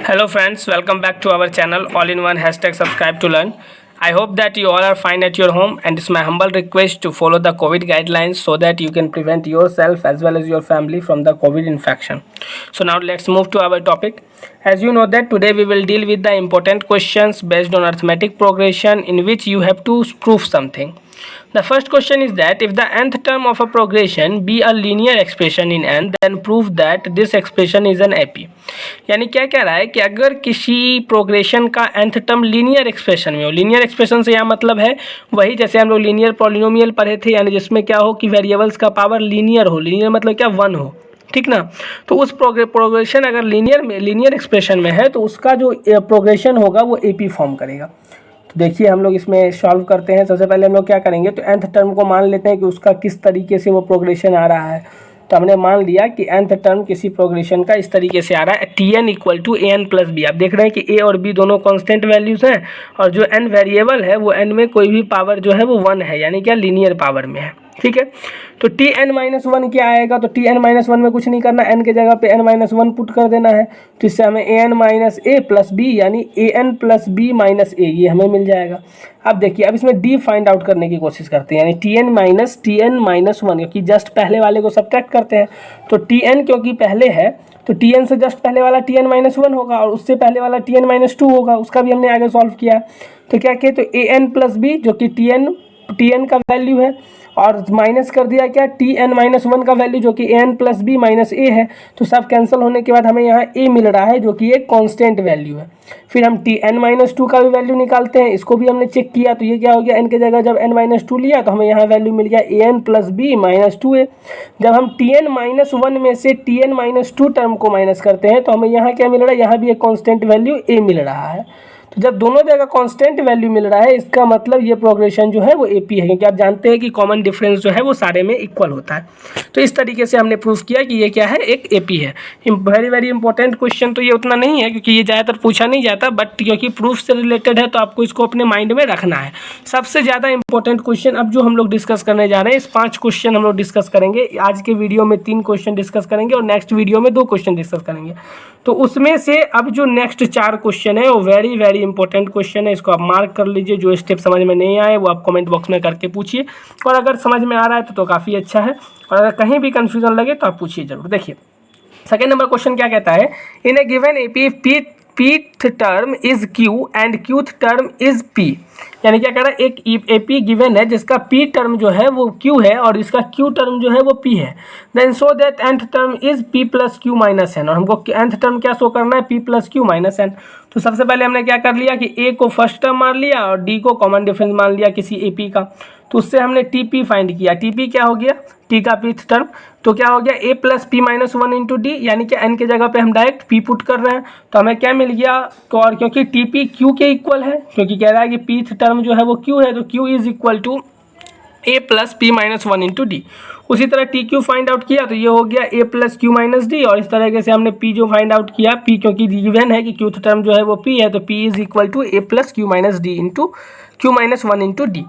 Hello friends, welcome back to our channel all-in-one #subscribe to learn. I hope that you all are fine at your home, and it's my humble request to follow the COVID guidelines so that you can prevent yourself as well as your family from the COVID infection. So now let's move to our topic. As you know that today we will deal with the important questions based on arithmetic progression in which you have to prove something. The first question is that if the nth term of a progression be a linear expression in n, then prove that this expression is an AP. यानी क्या कह रहा है कि अगर किसी progression का nth term linear expression में हो, लीनियर एक्सप्रेशन से यहाँ मतलब है वही जैसे हम लोग लीनियर पॉलिनोमियल पढ़े थे, यानी जिसमें क्या हो कि वेरिएबल्स का पावर लीनियर हो, लीनियर मतलब क्या 1 हो, ठीक ना। तो उस प्रोग्रेशन अगर लीनियर एक्सप्रेशन में है तो उसका जो प्रोग्रेशन होगा वो AP फॉर्म करेगा। तो देखिए हम लोग इसमें सॉल्व करते हैं। सबसे पहले हम लोग क्या करेंगे, तो nth टर्म को मान लेते हैं कि उसका किस तरीके से वो प्रोग्रेशन आ रहा है। तो हमने मान लिया कि nth टर्म किसी प्रोग्रेशन का इस तरीके से आ रहा है, Tn equal to an plus b. आप देख रहे हैं कि a और b दोनों कांस्टेंट वैल्यूज़ हैं और जो n वेरिएबल है वो n में कोई भी पावर जो है वो 1 है, यानी क्या लीनियर पावर में है, ठीक है। तो Tn-1 क्या आएगा, तो Tn-1 में कुछ नहीं करना, n के जगह पे n-1 पुट कर देना है। तो इससे हमें an-a प्लस बी यानी an प्लस बी माइनस ए ये हमें मिल जाएगा। अब देखिए अब इसमें d फाइंड आउट करने की कोशिश करते हैं, यानी Tn-1 क्योंकि जस्ट पहले वाले को सब्ट्रैक्ट करते हैं। तो Tn क्योंकि पहले है तो Tn से जस्ट पहले वाला Tn-1 होगा और उससे पहले वाला Tn-2 होगा, उसका भी हमने आगे सॉल्व किया। तो क्या किए, तो an प्लस बी जो कि Tn का वैल्यू है और माइनस कर दिया क्या Tn-1 का वैल्यू जो कि an प्लस बी माइनस ए है। तो सब कैंसिल होने के बाद हमें यहाँ a मिल रहा है जो कि एक कांस्टेंट वैल्यू है। फिर हम Tn-2 का भी वैल्यू निकालते हैं, इसको भी हमने चेक किया। तो ये क्या हो गया, n के जगह जब n-2 लिया तो हमें यहाँ वैल्यू मिल गया an plus B minus 2a। जब हम Tn-1 में से Tn-2 टर्म को माइनस करते हैं तो हमें यहाँ क्या मिल रहा है, यहाँ भी एक कॉन्स्टेंट वैल्यू a मिल रहा है। तो जब दोनों जगह कांस्टेंट वैल्यू मिल रहा है इसका मतलब ये प्रोग्रेशन जो है वो AP है, क्योंकि आप जानते हैं कि कॉमन डिफरेंस जो है वो सारे में इक्वल होता है। तो इस तरीके से हमने प्रूफ किया कि ये क्या है, एक AP है। वेरी वेरी इंपॉर्टेंट क्वेश्चन तो ये उतना नहीं है क्योंकि ये ज़्यादातर पूछा नहीं जाता, बट क्योंकि प्रूफ से रिलेटेड है तो आपको इसको अपने माइंड में रखना है। सबसे ज़्यादा इंपॉर्टेंट क्वेश्चन अब जो हम लोग डिस्कस करने जा रहे हैं, इस 5 क्वेश्चन हम लोग डिस्कस करेंगे। आज के वीडियो में 3 क्वेश्चन डिस्कस करेंगे और नेक्स्ट वीडियो में 2 क्वेश्चन डिस्कस करेंगे। तो उसमें से अब जो नेक्स्ट 4 क्वेश्चन है वो वेरी वेरी इंपॉर्टेंट क्वेश्चन है, इसको आप मार्क कर लीजिए। जो स्टेप समझ में नहीं आए वो आप कमेंट बॉक्स में करके पूछिए, और अगर समझ में आ रहा है तो काफ़ी अच्छा है, और अगर कहीं भी कन्फ्यूजन लगे तो आप पूछिए जरूर। देखिए सेकेंड नंबर क्वेश्चन क्या कहता है, in a given AP pth term is Q and qth term is P। यानी क्या कह रहा है, एक AP गिवन है जिसका P टर्म जो है वो Q है और इसका Q टर्म जो है वो P है। Then show that nth term is P plus Q minus n, और हमको nth टर्म क्या शो करना है, P plus Q minus n। तो सबसे पहले हमने क्या कर लिया कि A को फर्स्ट टर्म मान लिया और D को कॉमन डिफरेंस मान लिया किसी AP का। तो उससे हमने TP फाइंड किया, TP क्या हो गया, T का pth टर्म। तो क्या हो गया, A plus P minus 1 into D, यानी कि n के जगह पे हम डायरेक्ट P पुट कर रहे हैं। तो हमें क्या मिल गया, तो और क्योंकि TP Q के इक्वल है, क्योंकि कह रहा है कि pth टर्म जो है वो Q है, तो Q is equal to A plus P minus 1 into d. उसी तरह TQ फाइंड आउट किया तो ये हो गया A plus Q minus D, और इस तरीके से हमने P जो फाइंड आउट किया, P क्योंकि गिवन है कि qth टर्म जो है वो P है, तो P is equal to A plus Q minus d into Q minus 1 into d.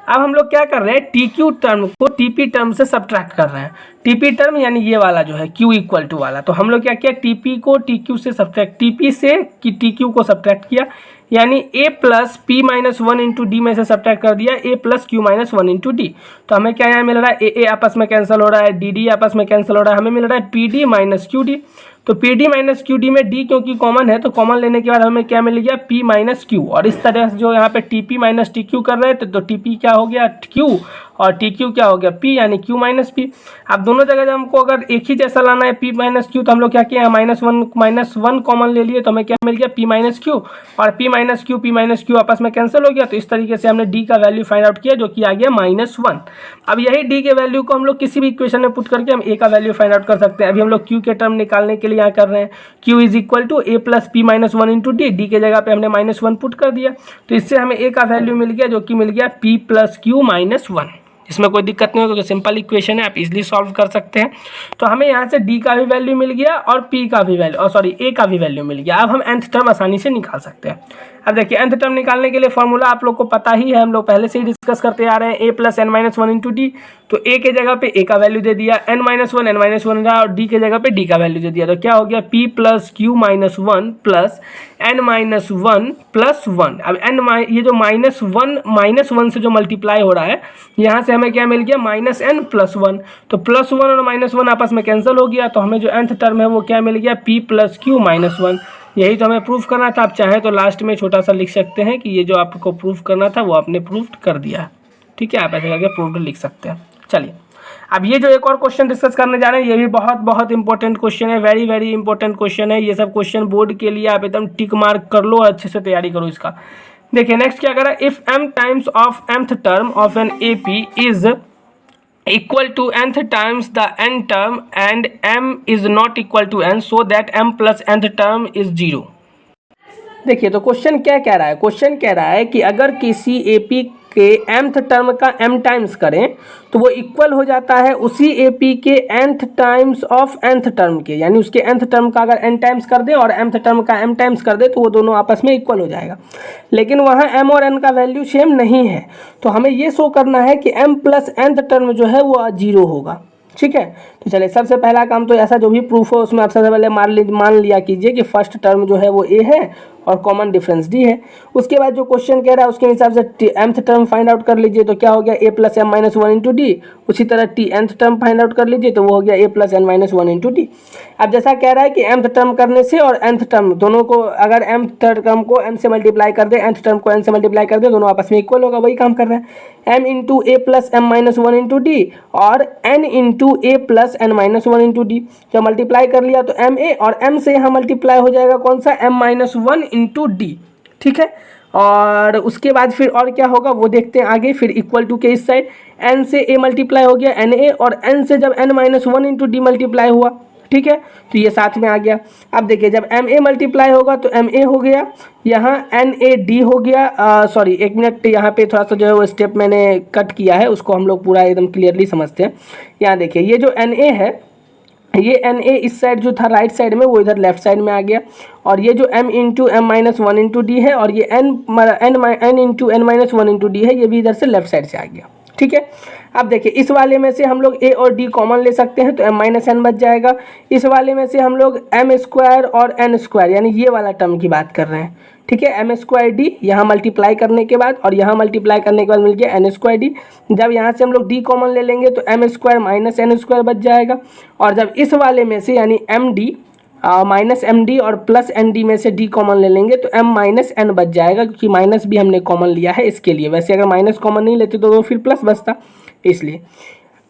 अब हम लोग क्या कर रहे हैं, TQ टर्म को TP टर्म से सब्ट्रैक्ट कर रहे हैं। TP टर्म यानी ये वाला जो है Q इक्वल टू वाला, तो हम लोग क्या किया, TP को TQ से सब्ट्रैक्ट, TP से TQ को सब्ट्रैक्ट किया, यानी A plus P minus 1 into D में से सब्ट्रैक्ट कर दिया A plus Q minus 1 into d. तो हमें क्या यहाँ मिल रहा है, A आपस में कैंसिल हो रहा है, DD आपस में कैंसिल हो रहा है, हमें मिल रहा है PD माइनस QD। तो PD माइनस QD में D क्योंकि कॉमन है तो कॉमन लेने के बाद हमें क्या मिल गया, P माइनस Q। और इस तरह से जो यहाँ पे TP माइनस TQ कर रहे थे तो TP क्या हो गया Q और TQ क्या हो गया P, यानी Q माइनस P। अब दोनों जगह जब हमको अगर एक ही जैसा लाना है P माइनस Q, तो हम लोग क्या किया, -1 कॉमन ले लिए, तो हमें क्या मिल गया P माइनस Q, और P माइनस Q आपस में कैंसिल हो गया। तो इस तरीके से हमने D का वैल्यू फाइंड आउट किया जो कि आ गया -1। अब यही D के वैल्यू को हम लोग किसी भी इक्वेशन में पुट करके हम A का वैल्यू फाइंड आउट कर सकते हैं। अभी हम लोग Q के टर्म निकालने के लिए यहाँ कर रहे हैं, Q is equal to A plus P minus 1 into d, d के जगह पे हमने -1 पुट कर दिया। तो इससे हमें A का वैल्यू मिल गया जो कि मिल गया P प्लस Q माइनस 1। इसमें कोई दिक्कत नहीं होगा क्योंकि सिंपल इक्वेशन है, आप इजीली सॉल्व कर सकते हैं। तो हमें यहाँ से डी का भी वैल्यू मिल गया और पी का भी वैल्यू, सॉरी ए का भी वैल्यू मिल गया। अब हम nth टर्म आसानी से निकाल सकते हैं। अब देखिए nth टर्म निकालने के लिए फॉर्मूला आप लोग को पता ही है, हम लोग पहले से ही डिस्कस करते आ रहे हैं, a plus n minus one into d. तो a के जगह पे a का वैल्यू दे दिया, n माइनस वन रहा और d के जगह पे d का वैल्यू दे दिया। तो क्या हो गया, p plus Q minus one plus n minus one plus one. अब ये जो माइनस वन से जो मल्टीप्लाई हो रहा है, यहाँ से हमें क्या मिल गया, माइनस एन प्लस वन। तो प्लस वन और माइनस वन आपस में कैंसिल हो गया, तो हमें जो nth टर्म है वो क्या मिल गया, p plus Q minus one. यही तो हमें प्रूफ करना था। आप चाहें तो लास्ट में छोटा सा लिख सकते हैं कि ये जो आपको प्रूफ करना था वो आपने प्रूफ कर दिया। ठीक है, आप ऐसे करके प्रूफ लिख सकते हैं। चलिए, अब ये जो एक और क्वेश्चन डिस्कस करने जा रहे हैं, ये भी बहुत बहुत इंपॉर्टेंट क्वेश्चन है, वेरी वेरी इंपॉर्टेंट क्वेश्चन है। ये सब क्वेश्चन बोर्ड के लिए आप एकदम टिक मार्क कर लो, अच्छे से तैयारी करो इसका। देखिए नेक्स्ट क्या करा, if m times of mth term of n AP is equal to nth times the n term and m is not equal to n, so that m plus nth term is 0। देखिए तो question क्या कह रहा है, question कह रहा है कि अगर किसी AP के mth टर्म का m टाइम्स करें तो वो इक्वल हो जाता है उसी AP के nth times of nth term के, यानी उसके nth टर्म का अगर n टाइम्स कर दे और mth टर्म का m टाइम्स कर दे तो वो दोनों आपस में इक्वल हो जाएगा। लेकिन वहाँ m और n का वैल्यू सेम नहीं है, तो हमें ये शो करना है कि m प्लस nth टर्म जो है वो 0 होगा। ठीक है, तो चलिए सबसे पहला काम तो ऐसा जो भी प्रूफ हो उसमें आप सबसे पहले मान लिया कीजिए कि फर्स्ट टर्म जो है वो a है और कॉमन डिफरेंस d है। उसके बाद जो क्वेश्चन कह रहा है उसके हिसाब से mth टर्म फाइंड आउट कर लीजिए, तो क्या हो गया, a plus m minus one into d. उसी तरह nth टर्म फाइंड आउट कर लीजिए, तो वो हो गया a plus n minus one into d. अब जैसा कह रहा है कि mth टर्म करने से और nth टर्म दोनों को, अगर mth टर्म को m से मल्टीप्लाई कर दे, nth टर्म को n से मल्टीप्लाई कर दे, दोनों आपस में इक्वल होगा, वही काम कर रहा है। m into a plus m minus one into d और n into a plus n minus one into d. जब मल्टीप्लाई कर लिया तो एम ए और m से यहाँ मल्टीप्लाई हो जाएगा कौन सा, m minus one into D. ठीक है, और उसके बाद फिर और क्या होगा वो देखते हैं आगे। फिर इक्वल टू के इस साइड n से a मल्टीप्लाई हो गया एन ए, और n से जब n minus one into D multiply हुआ, ठीक है, तो ये साथ में आ गया। अब देखिए जब एम ए मल्टीप्लाई होगा तो एम ए हो गया, यहाँ एन ए डी हो गया। सॉरी एक मिनट, यहाँ पे थोड़ा सा जो है वो स्टेप मैंने कट किया है, उसको हम लोग पूरा एकदम क्लियरली समझते हैं। यहाँ देखिए ये जो एन ए है, ये एन ए इस साइड जो था राइट साइड में वो इधर लेफ्ट साइड में आ गया, और ये जो m into m minus one into d है और ये n into n minus one into d है, ये भी इधर से लेफ्ट साइड से आ गया। ठीक है, अब देखिए इस वाले में से हम लोग a और d कॉमन ले सकते हैं, तो m माइनस एन बच जाएगा। इस वाले में से हम लोग m स्क्वायर और n स्क्वायर, यानी ये वाला टर्म की बात कर रहे हैं। ठीक है, m स्क्वायर डी यहाँ मल्टीप्लाई करने के बाद और यहाँ मल्टीप्लाई करने के बाद मिल गया n स्क्वायर डी। जब यहाँ से हम लोग d कॉमन ले लेंगे तो m square minus n square बच जाएगा। और जब इस वाले में से यानी m d minus m d और प्लस एन डी में से डी कॉमन ले लेंगे तो m माइनस एन बच जाएगा, क्योंकि माइनस भी हमने कॉमन लिया है इसके लिए। वैसे अगर माइनस कॉमन नहीं लेते तो फिर प्लस बचता, इसलिए।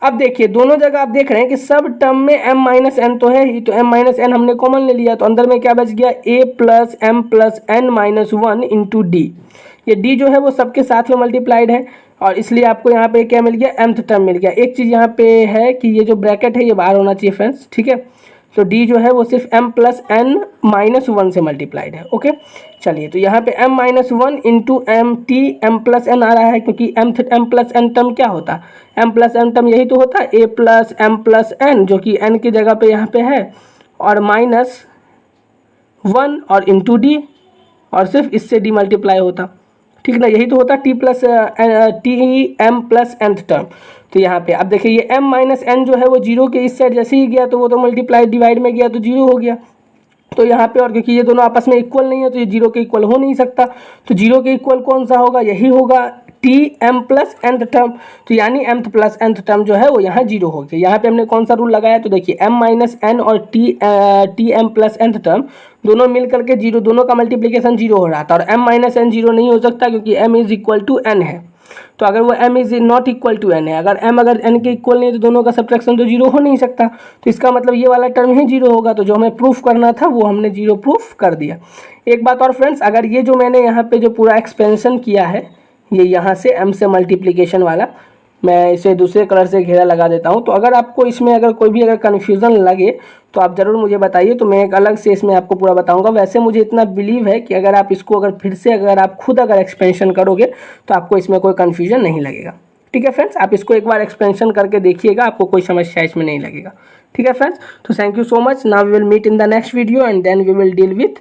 अब देखिए दोनों जगह आप देख रहे हैं कि सब टर्म में m माइनस एन तो है ही, तो m माइनस एन हमने कॉमन ले लिया, तो अंदर में क्या बच गया, a plus m plus n minus one into d. ये d जो है वो सबके साथ में मल्टीप्लाइड है, और इसलिए आपको यहाँ पे क्या मिल गया, mth टर्म मिल गया। एक चीज़ यहाँ पे है कि ये जो ब्रैकेट है ये बाहर होना चाहिए फ्रेंड्स। ठीक है, तो d जो है वो सिर्फ m plus n minus one से मल्टीप्लाइड है। ओके, चलिए तो यहाँ पे m minus one into m t m plus n आ रहा है, क्योंकि m प्लस एन टर्म क्या होता, m प्लस एन टर्म यही तो होता है, a plus m plus n, जो कि n की जगह पे यहाँ पे है, और माइनस वन और इंटू डी, और सिर्फ इससे d मल्टीप्लाई होता। ठीक ना, यही तो होता t plus t m plus nth term. तो यहाँ पे अब देखिए ये m माइनस एन जो है वो जीरो के इस साइड जैसे ही गया तो वो तो मल्टीप्लाई डिवाइड में गया तो जीरो हो गया। तो यहाँ पे और क्योंकि ये दोनों आपस में इक्वल नहीं है तो ये जीरो के इक्वल हो नहीं सकता, तो जीरो के इक्वल कौन सा होगा, यही होगा t m plus nth term. तो यानी mth प्लस nth टर्म जो है वो यहाँ जीरो हो गया। यहाँ पे हमने कौन सा रूल लगाया, तो देखिए m माइनस एन और t m plus nth term दोनों मिल करके जीरो, दोनों का मल्टीप्लिकेशन जीरो हो रहा था, और m माइनस एन जीरो नहीं हो सकता क्योंकि m is equal to n है। तो अगर वो m is not equal to n है, अगर m अगर n के इक्वल नहीं है तो दोनों का सब्ट्रैक्शन तो जीरो हो नहीं सकता, तो इसका मतलब ये वाला टर्म ही जीरो होगा। तो जो हमें प्रूफ करना था वो हमने जीरो प्रूफ कर दिया। एक बात और फ्रेंड्स, अगर ये जो मैंने यहाँ पे जो पूरा एक्सपेंशन किया है, ये यहाँ से m से मल्टीप्लिकेशन वाला, मैं इसे दूसरे कलर से घेरा लगा देता हूँ, तो अगर आपको इसमें अगर कोई भी अगर कन्फ्यूज़न लगे तो आप ज़रूर मुझे बताइए, तो मैं एक अलग से इसमें आपको पूरा बताऊंगा। वैसे मुझे इतना बिलीव है कि अगर आप इसको अगर फिर से अगर आप खुद अगर एक्सपेंशन करोगे तो आपको इसमें कोई कन्फ्यूजन नहीं लगेगा। ठीक है फ्रेंड्स, आप इसको एक बार एक्सपेंशन करके देखिएगा, आपको कोई समस्या इसमें नहीं लगेगा। ठीक है फ्रेंड्स, तो thank you so much. Now we will meet in the next video and then we will deal with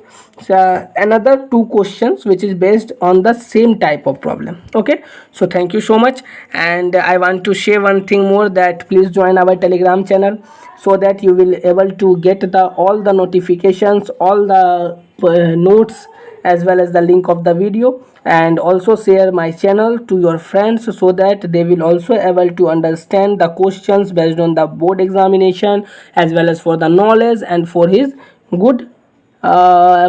another 2 questions which is based on the same type of problem. Okay, so thank you so much, and I want to share one thing more, that please join our Telegram channel so that you will able to get the all the notifications, all the notes, as well as the link of the video, and also share my channel to your friends so that they will also able to understand the questions based on the board examination, as well as for the knowledge and for his good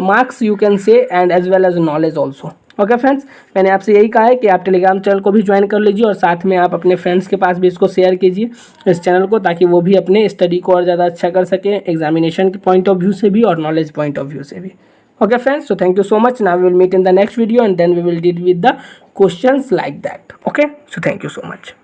marks you can say, and as well as knowledge also. Okay friends, मैंने आपसे यही कहा है कि आप Telegram channel को भी join कर लीजिए और साथ में आप अपने फ्रेंड्स के पास भी इसको शेयर कीजिए इस चैनल को, ताकि वो भी अपने स्टडी को और ज़्यादा अच्छा कर सकें, एग्जामिनेशन के पॉइंट ऑफ व्यू से भी और नॉलेज पॉइंट ऑफ व्यू से भी। Okay friends, so thank you so much. Now we will meet in the next video and then we will deal with the questions like that. Okay, so thank you so much.